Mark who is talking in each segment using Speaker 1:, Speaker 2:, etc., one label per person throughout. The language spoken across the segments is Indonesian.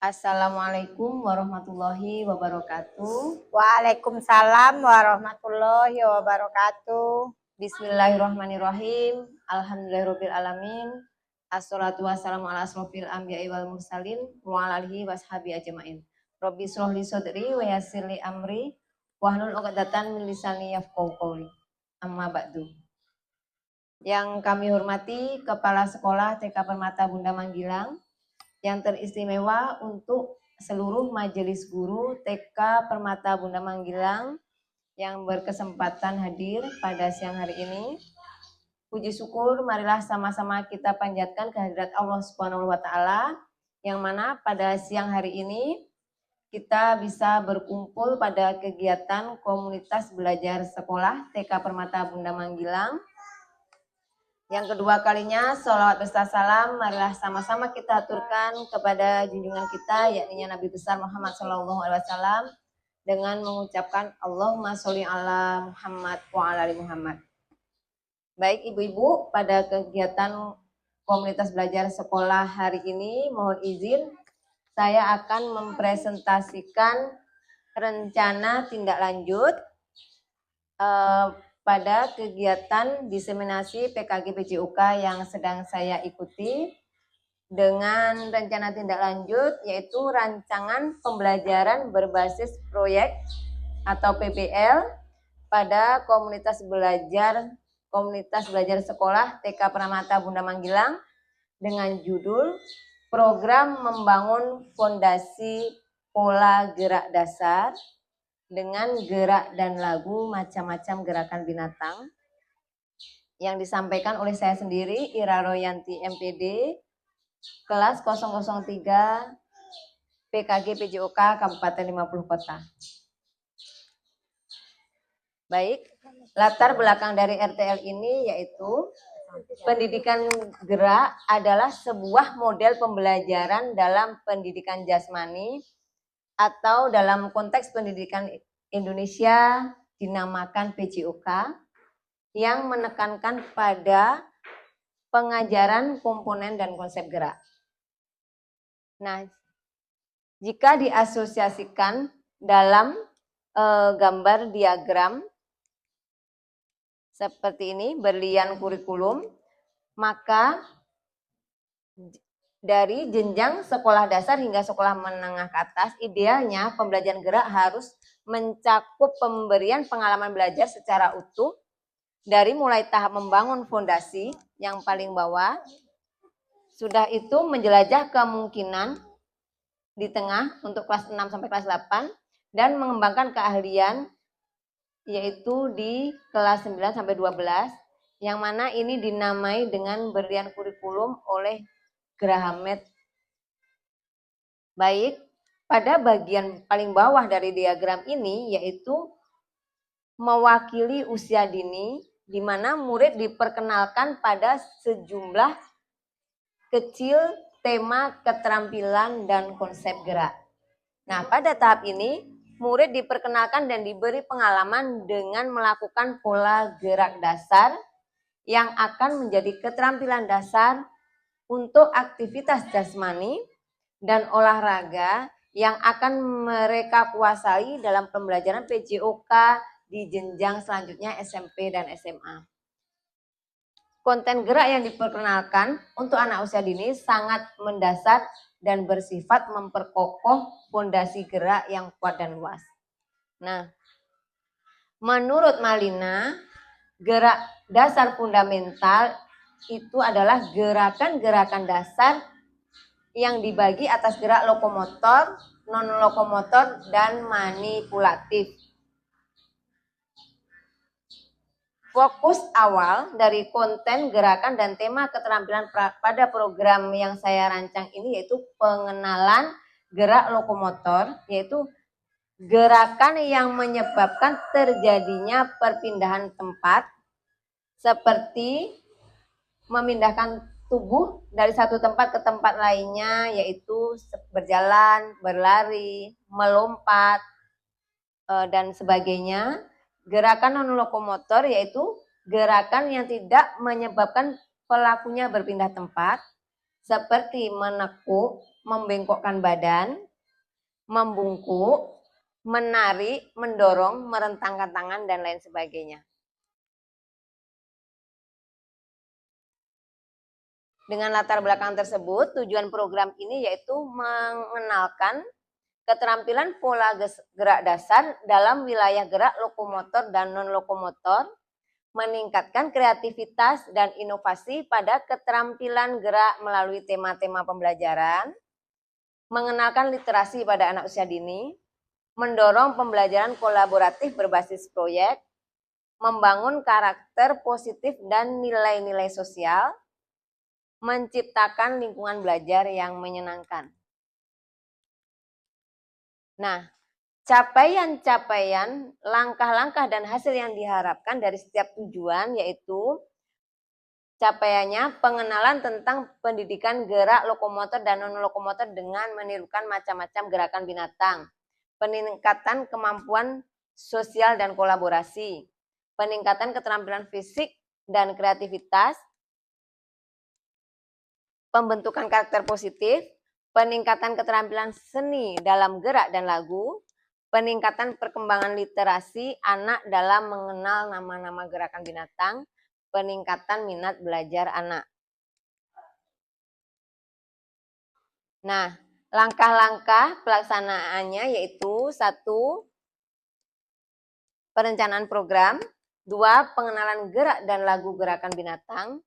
Speaker 1: Assalamualaikum warahmatullahi wabarakatuh.
Speaker 2: Waalaikumsalam warahmatullahi wabarakatuh.
Speaker 1: Bismillahirrahmanirrahim. Alhamdulillahirabbil alamin. Assalatu wassalamu ala asrofil anbiya'i wal mursalin wa ala alihi washabi ajmain. Rabbi shrah li sadri wa yassir li amri wahlul 'uqdatam min lisani yafqahu qawli. Amma ba'du. Yang kami hormati Kepala Sekolah TK Permata Bunda Manggilang, yang teristimewa untuk seluruh majelis guru TK Permata Bunda Manggilang yang berkesempatan hadir pada siang hari ini. Puji syukur marilah sama-sama kita panjatkan kehadirat Allah Subhanahu wa taala, yang mana pada siang hari ini kita bisa berkumpul pada kegiatan komunitas belajar sekolah TK Permata Bunda Manggilang. Yang kedua kalinya, sholawat beserta salam marilah sama-sama kita aturkan kepada junjungan kita, yakni Nabi besar Muhammad SAW, dengan mengucapkan Allahumma sholli ala Muhammad wa ala ali Muhammad. Baik ibu-ibu, pada kegiatan komunitas belajar sekolah hari ini, mohon izin saya akan mempresentasikan rencana tindak lanjut pada kegiatan diseminasi PKG PJOK yang sedang saya ikuti, dengan rencana tindak lanjut yaitu rancangan pembelajaran berbasis proyek atau PBL pada komunitas belajar sekolah TK Permata Bunda Manggilang dengan judul Program Membangun Fondasi Pola Gerak Dasar dengan gerak dan lagu macam-macam gerakan binatang, yang disampaikan oleh saya sendiri, Ira Royanti MPD, kelas 003 PKG PJOK Kabupaten 50 Kota. Baik, latar belakang dari RTL ini yaitu pendidikan gerak adalah sebuah model pembelajaran dalam pendidikan jasmani atau dalam konteks pendidikan Indonesia dinamakan PJOK, yang menekankan pada pengajaran komponen dan konsep gerak. Nah, jika diasosiasikan dalam gambar diagram seperti ini, berlian kurikulum, maka dari jenjang sekolah dasar hingga sekolah menengah ke atas, idealnya pembelajaran gerak harus mencakup pemberian pengalaman belajar secara utuh, dari mulai tahap membangun fondasi yang paling bawah, sudah itu menjelajah kemungkinan di tengah untuk kelas 6 sampai kelas 8, dan mengembangkan keahlian yaitu di kelas 9 sampai 12, yang mana ini dinamai dengan berlian kurikulum oleh Graham-Mead. Baik, pada bagian paling bawah dari diagram ini yaitu mewakili usia dini, di mana murid diperkenalkan pada sejumlah kecil tema keterampilan dan konsep gerak. Nah, pada tahap ini murid diperkenalkan dan diberi pengalaman dengan melakukan pola gerak dasar yang akan menjadi keterampilan dasar untuk aktivitas jasmani dan olahraga yang akan mereka kuasai dalam pembelajaran PJOK di jenjang selanjutnya SMP dan SMA. Konten gerak yang diperkenalkan untuk anak usia dini sangat mendasar dan bersifat memperkokoh fondasi gerak yang kuat dan luas. Nah, menurut Malina, gerak dasar fundamental itu adalah gerakan-gerakan dasar yang dibagi atas gerak lokomotor, non-lokomotor, dan manipulatif. Fokus awal dari konten, gerakan, dan tema keterampilan pada program yang saya rancang ini yaitu pengenalan gerak lokomotor, yaitu gerakan yang menyebabkan terjadinya perpindahan tempat, seperti memindahkan tubuh dari satu tempat ke tempat lainnya, yaitu berjalan, berlari, melompat, dan sebagainya. Gerakan non-lokomotor yaitu gerakan yang tidak menyebabkan pelakunya berpindah tempat, seperti menekuk, membengkokkan badan, membungkuk, menari, mendorong, merentangkan tangan, dan lain sebagainya. Dengan latar belakang tersebut, tujuan program ini yaitu mengenalkan keterampilan pola gerak dasar dalam wilayah gerak lokomotor dan non-lokomotor, meningkatkan kreativitas dan inovasi pada keterampilan gerak melalui tema-tema pembelajaran, mengenalkan literasi pada anak usia dini, mendorong pembelajaran kolaboratif berbasis proyek, membangun karakter positif dan nilai-nilai sosial, menciptakan lingkungan belajar yang menyenangkan. Nah, capaian-capaian, langkah-langkah dan hasil yang diharapkan dari setiap tujuan yaitu capaiannya pengenalan tentang pendidikan gerak lokomotor dan non-lokomotor dengan menirukan macam-macam gerakan binatang, peningkatan kemampuan sosial dan kolaborasi, peningkatan keterampilan fisik dan kreativitas, pembentukan karakter positif, peningkatan keterampilan seni dalam gerak dan lagu, peningkatan perkembangan literasi anak dalam mengenal nama-nama gerakan binatang, peningkatan minat belajar anak. Nah, langkah-langkah pelaksanaannya yaitu 1. Perencanaan program, 2. Pengenalan gerak dan lagu gerakan binatang,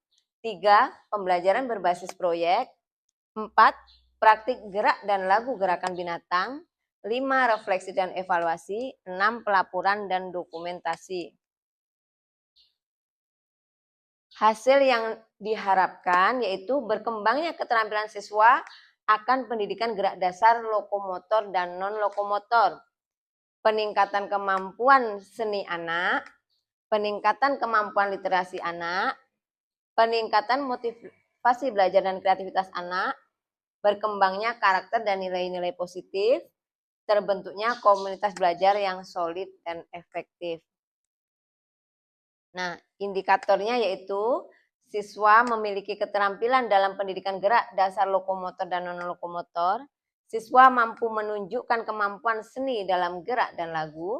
Speaker 1: 3. Pembelajaran berbasis proyek, 4. Praktik gerak dan lagu gerakan binatang, 5. Refleksi dan evaluasi, 6. Pelaporan dan dokumentasi. Hasil yang diharapkan yaitu berkembangnya keterampilan siswa akan pendidikan gerak dasar lokomotor dan non-lokomotor, peningkatan kemampuan seni anak, peningkatan kemampuan literasi anak, peningkatan motivasi belajar dan kreativitas anak, berkembangnya karakter dan nilai-nilai positif, terbentuknya komunitas belajar yang solid dan efektif. Nah, indikatornya yaitu siswa memiliki keterampilan dalam pendidikan gerak dasar lokomotor dan non-lokomotor, siswa mampu menunjukkan kemampuan seni dalam gerak dan lagu,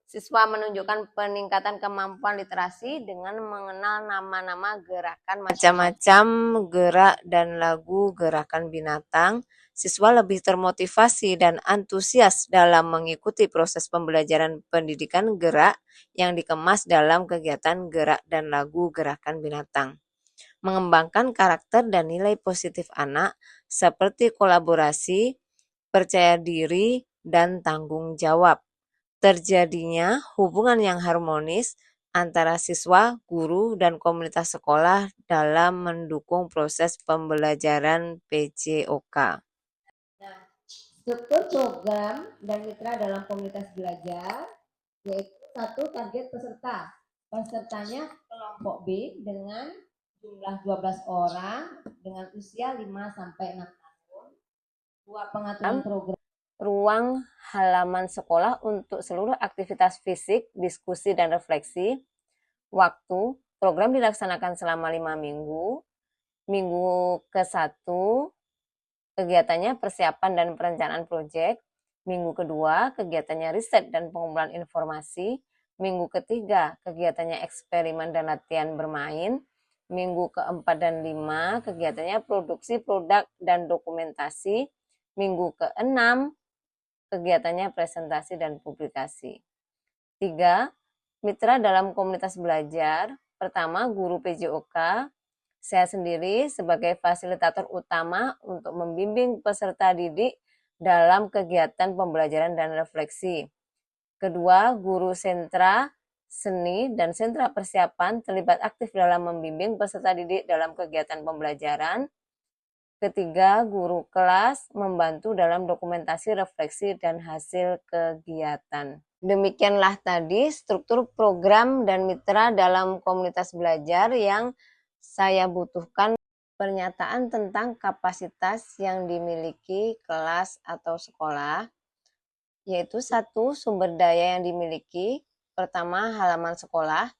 Speaker 1: siswa menunjukkan peningkatan kemampuan literasi dengan mengenal nama-nama gerakan macam-macam gerak dan lagu gerakan binatang. Siswa lebih termotivasi dan antusias dalam mengikuti proses pembelajaran pendidikan gerak yang dikemas dalam kegiatan gerak dan lagu gerakan binatang. Mengembangkan karakter dan nilai positif anak seperti kolaborasi, percaya diri, dan tanggung jawab. Terjadinya hubungan yang harmonis antara siswa, guru, dan komunitas sekolah dalam mendukung proses pembelajaran PJOK. Nah, struktur program dan mitra dalam komunitas belajar yaitu 1. Target peserta. Pesertanya kelompok B dengan jumlah 12 orang dengan usia 5 sampai 6 tahun. 2. Pengaturan program ruang halaman sekolah untuk seluruh aktivitas fisik, diskusi, dan refleksi. Waktu, program dilaksanakan selama 5 minggu. Minggu ke-1, kegiatannya persiapan dan perencanaan proyek. Minggu kedua, kegiatannya riset dan pengumpulan informasi. Minggu ketiga, kegiatannya eksperimen dan latihan bermain. Minggu keempat dan 5, kegiatannya produksi produk dan dokumentasi. Minggu ke-6, kegiatannya presentasi dan publikasi. 3. Mitra dalam komunitas belajar. Pertama, guru PJOK. Saya sendiri sebagai fasilitator utama untuk membimbing peserta didik dalam kegiatan pembelajaran dan refleksi. Kedua, guru sentra seni dan sentra persiapan terlibat aktif dalam membimbing peserta didik dalam kegiatan pembelajaran. Ketiga, guru kelas membantu dalam dokumentasi, refleksi, dan hasil kegiatan. Demikianlah tadi struktur program dan mitra dalam komunitas belajar yang saya butuhkan. Pernyataan tentang kapasitas yang dimiliki kelas atau sekolah, yaitu 1. Sumber daya yang dimiliki. Pertama, halaman sekolah.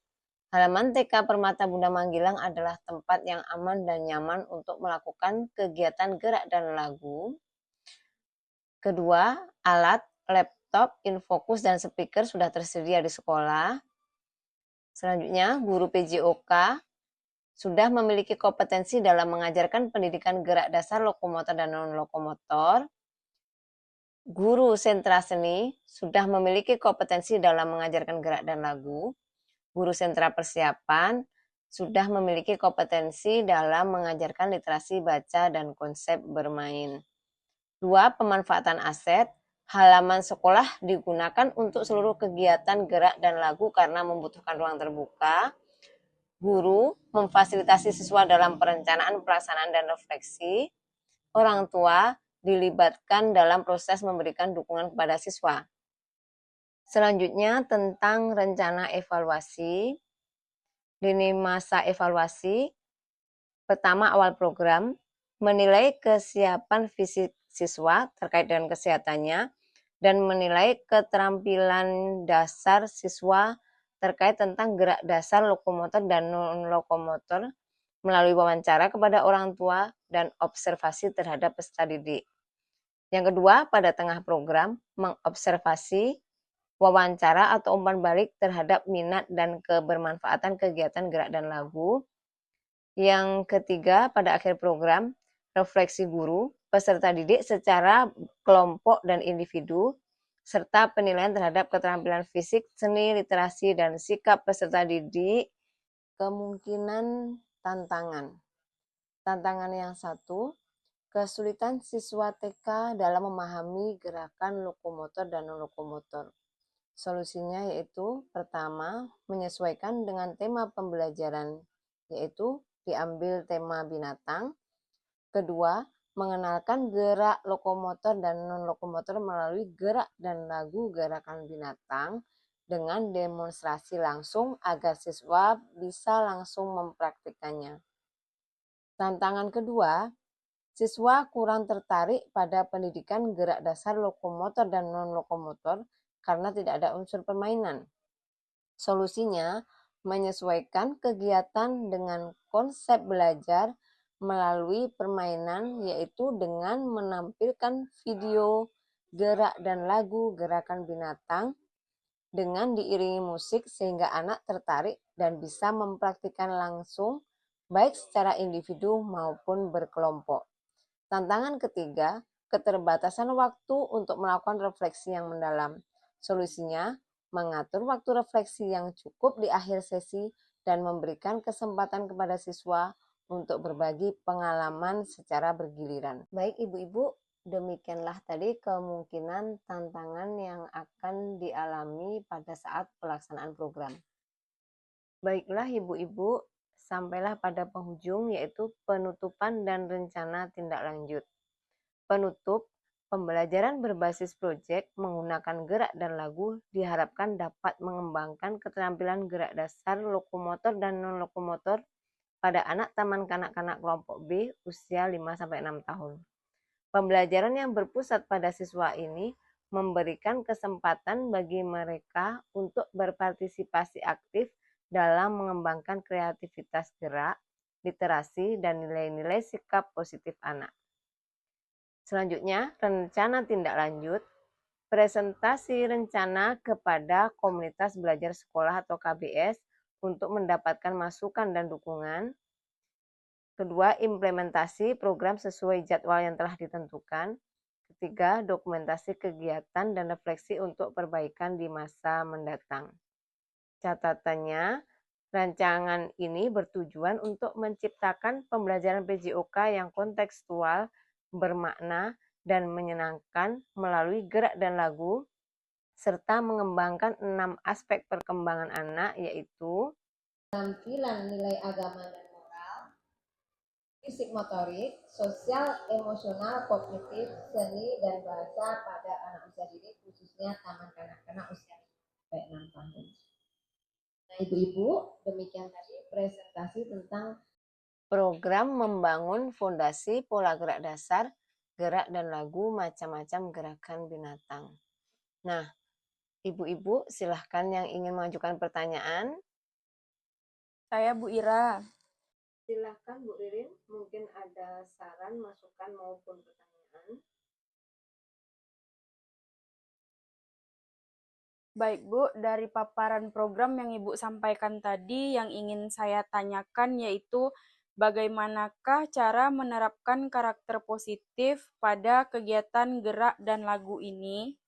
Speaker 1: Halaman TK Permata Bunda Manggilang adalah tempat yang aman dan nyaman untuk melakukan kegiatan gerak dan lagu. Kedua, alat, laptop, infocus, dan speaker sudah tersedia di sekolah. Selanjutnya, guru PJOK sudah memiliki kompetensi dalam mengajarkan pendidikan gerak dasar lokomotor dan non-lokomotor. Guru sentra seni sudah memiliki kompetensi dalam mengajarkan gerak dan lagu. Guru sentra persiapan sudah memiliki kompetensi dalam mengajarkan literasi baca dan konsep bermain. 2. Pemanfaatan aset. Halaman sekolah digunakan untuk seluruh kegiatan gerak dan lagu karena membutuhkan ruang terbuka. Guru memfasilitasi siswa dalam perencanaan, pelaksanaan, dan refleksi. Orang tua dilibatkan dalam proses memberikan dukungan kepada siswa. Selanjutnya tentang rencana evaluasi. Lini masa evaluasi. Pertama, awal program, menilai kesiapan fisik siswa terkait dengan kesehatannya dan menilai keterampilan dasar siswa terkait tentang gerak dasar lokomotor dan non-lokomotor melalui wawancara kepada orang tua dan observasi terhadap peserta didik. Yang kedua, pada tengah program, mengobservasi, wawancara atau umpan balik terhadap minat dan kebermanfaatan kegiatan gerak dan lagu. Yang ketiga, pada akhir program, refleksi guru, peserta didik secara kelompok dan individu, serta penilaian terhadap keterampilan fisik, seni, literasi, dan sikap peserta didik. Kemungkinan tantangan. Tantangan yang satu, kesulitan siswa TK dalam memahami gerakan lokomotor dan non-lokomotor. Solusinya yaitu, pertama, menyesuaikan dengan tema pembelajaran, yaitu diambil tema binatang. Kedua, mengenalkan gerak lokomotor dan non-lokomotor melalui gerak dan lagu gerakan binatang dengan demonstrasi langsung agar siswa bisa langsung mempraktikkannya. Tantangan kedua, siswa kurang tertarik pada pendidikan gerak dasar lokomotor dan non-lokomotor karena tidak ada unsur permainan. Solusinya, menyesuaikan kegiatan dengan konsep belajar melalui permainan, yaitu dengan menampilkan video gerak dan lagu gerakan binatang dengan diiringi musik sehingga anak tertarik dan bisa mempraktikkan langsung baik secara individu maupun berkelompok. Tantangan ketiga, keterbatasan waktu untuk melakukan refleksi yang mendalam. Solusinya, mengatur waktu refleksi yang cukup di akhir sesi dan memberikan kesempatan kepada siswa untuk berbagi pengalaman secara bergiliran. Baik ibu-ibu, demikianlah tadi kemungkinan tantangan yang akan dialami pada saat pelaksanaan program. Baiklah ibu-ibu, sampailah pada penghujung yaitu penutupan dan rencana tindak lanjut. Penutup, pembelajaran berbasis proyek menggunakan gerak dan lagu diharapkan dapat mengembangkan keterampilan gerak dasar lokomotor dan non-lokomotor pada anak taman kanak-kanak kelompok B usia 5-6 tahun. Pembelajaran yang berpusat pada siswa ini memberikan kesempatan bagi mereka untuk berpartisipasi aktif dalam mengembangkan kreativitas gerak, literasi, dan nilai-nilai sikap positif anak. Selanjutnya, rencana tindak lanjut, presentasi rencana kepada komunitas belajar sekolah atau KBS untuk mendapatkan masukan dan dukungan. Kedua, implementasi program sesuai jadwal yang telah ditentukan. Ketiga, dokumentasi kegiatan dan refleksi untuk perbaikan di masa mendatang. Catatannya, rancangan ini bertujuan untuk menciptakan pembelajaran PJOK yang kontekstual, bermakna, dan menyenangkan melalui gerak dan lagu, serta mengembangkan 6 aspek perkembangan anak, yaitu penampilan nilai agama dan moral, fisik motorik, sosial, emosional, kognitif, seni, dan bahasa pada anak usia dini, khususnya taman kanak-kanak usia 6 tahun. Nah, ibu-ibu, demikian tadi presentasi tentang program membangun fondasi pola gerak dasar, gerak dan lagu macam-macam gerakan binatang. Nah, ibu-ibu silahkan yang ingin mengajukan pertanyaan.
Speaker 2: Saya Bu Ira.
Speaker 1: Silahkan Bu Ririn, mungkin ada saran, masukan maupun pertanyaan.
Speaker 2: Baik Bu, dari paparan program yang Ibu sampaikan tadi, yang ingin saya tanyakan yaitu bagaimanakah cara menerapkan karakter positif pada kegiatan gerak dan lagu ini?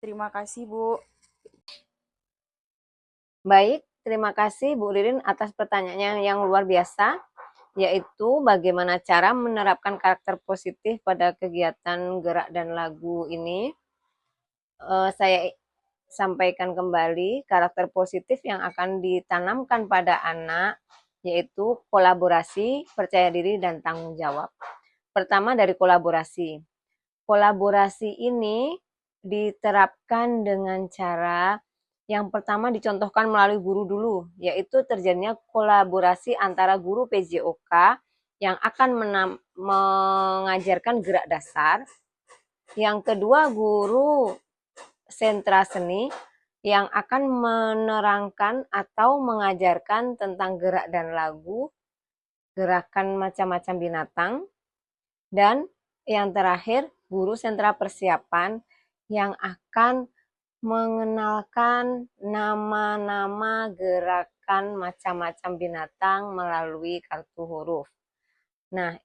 Speaker 2: Terima kasih Bu.
Speaker 1: Baik, terima kasih Bu Ririn atas pertanyaannya yang luar biasa, yaitu bagaimana cara menerapkan karakter positif pada kegiatan gerak dan lagu ini. Saya sampaikan kembali karakter positif yang akan ditanamkan pada anak, yaitu kolaborasi, percaya diri, dan tanggung jawab. Pertama dari kolaborasi. Kolaborasi ini diterapkan dengan cara yang pertama dicontohkan melalui guru dulu, yaitu terjadinya kolaborasi antara guru PJOK yang akan mengajarkan gerak dasar. Yang kedua, guru sentra seni yang akan menerangkan atau mengajarkan tentang gerak dan lagu, gerakan macam-macam binatang, dan yang terakhir, guru sentra persiapan yang akan mengenalkan nama-nama gerakan macam-macam binatang melalui kartu huruf. Nah,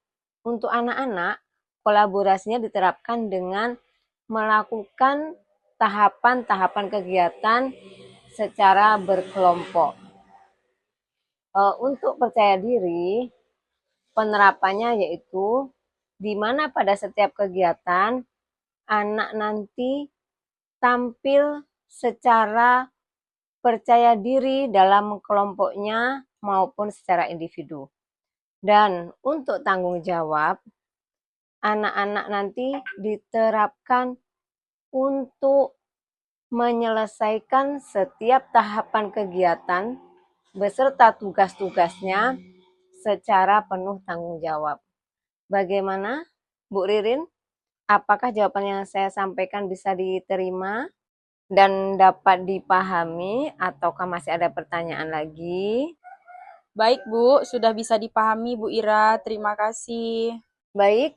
Speaker 1: untuk anak-anak, kolaborasinya diterapkan dengan melakukan tahapan-tahapan kegiatan secara berkelompok. Untuk percaya diri, penerapannya yaitu di mana pada setiap kegiatan anak nanti tampil secara percaya diri dalam kelompoknya maupun secara individu. Dan untuk tanggung jawab, anak-anak nanti diterapkan untuk menyelesaikan setiap tahapan kegiatan beserta tugas-tugasnya secara penuh tanggung jawab. Bagaimana, Bu Ririn? Apakah jawaban yang saya sampaikan bisa diterima dan dapat dipahami ataukah masih ada pertanyaan lagi?
Speaker 2: Baik Bu, sudah bisa dipahami Bu Ira. Terima kasih.
Speaker 1: Baik,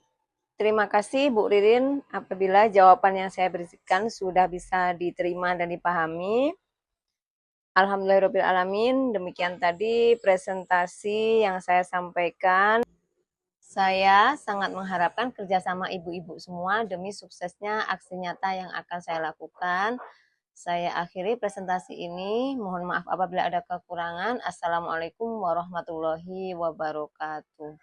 Speaker 1: terima kasih Bu Ririn apabila jawaban yang saya berikan sudah bisa diterima dan dipahami. Alhamdulillahirrahmanirrahim, demikian tadi presentasi yang saya sampaikan. Saya sangat mengharapkan kerjasama ibu-ibu semua demi suksesnya aksi nyata yang akan saya lakukan. Saya akhiri presentasi ini. Mohon maaf apabila ada kekurangan. Assalamualaikum warahmatullahi wabarakatuh.